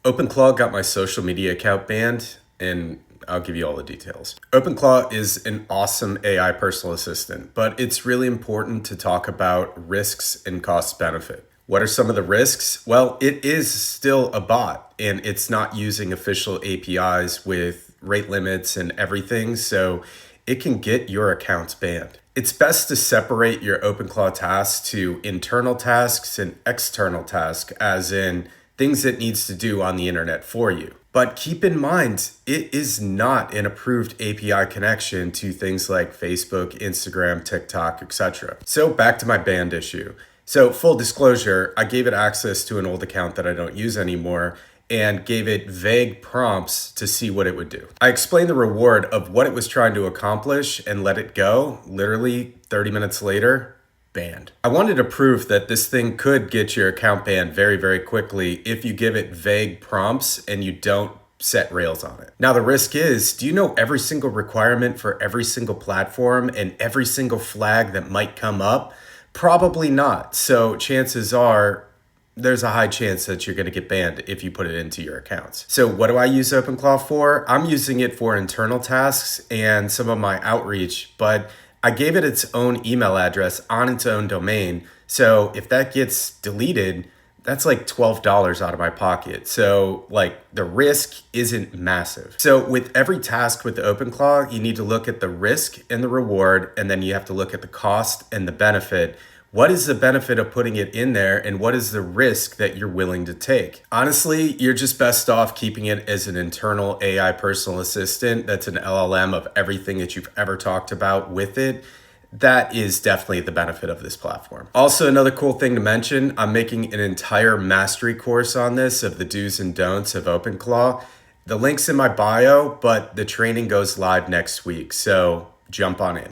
OpenClaw got my social media account banned, and I'll give you all the details. OpenClaw is an awesome AI personal assistant, but it's really important to talk about risks and cost benefit. What are some of the risks? Well, it is still a bot and it's not using official APIs with rate limits and everything, so it can get your accounts banned. It's best to separate your OpenClaw tasks to internal tasks and external tasks, as in things it needs to do on the internet for you. But keep in mind, it is not an approved API connection to things like Facebook, Instagram, TikTok, etc. So back to my banned issue. So full disclosure, I gave it access to an old account that I don't use anymore and gave it vague prompts to see what it would do. I explained the reward of what it was trying to accomplish and let it go. Literally 30 minutes later, banned. I wanted to prove that this thing could get your account banned very, very quickly if you give it vague prompts and you don't set rails on it. Now the risk is, do you know every single requirement for every single platform and every single flag that might come up? Probably not. So chances are there's a high chance that you're going to get banned if you put it into your accounts. So what do I use OpenClaw for? I'm using it for internal tasks and some of my outreach, but I gave it its own email address on its own domain. So if that gets deleted, that's like $12 out of my pocket. So like the risk isn't massive. So with every task with the OpenClaw, you need to look at the risk and the reward, and then you have to look at the cost and the benefit. What is the benefit of putting it in there, and what is the risk that you're willing to take? Honestly, you're just best off keeping it as an internal AI personal assistant that's an LLM of everything that you've ever talked about with it. That is definitely the benefit of this platform. Also, another cool thing to mention, I'm making an entire mastery course on this of the do's and don'ts of OpenClaw. The link's in my bio, but the training goes live next week, so jump on in.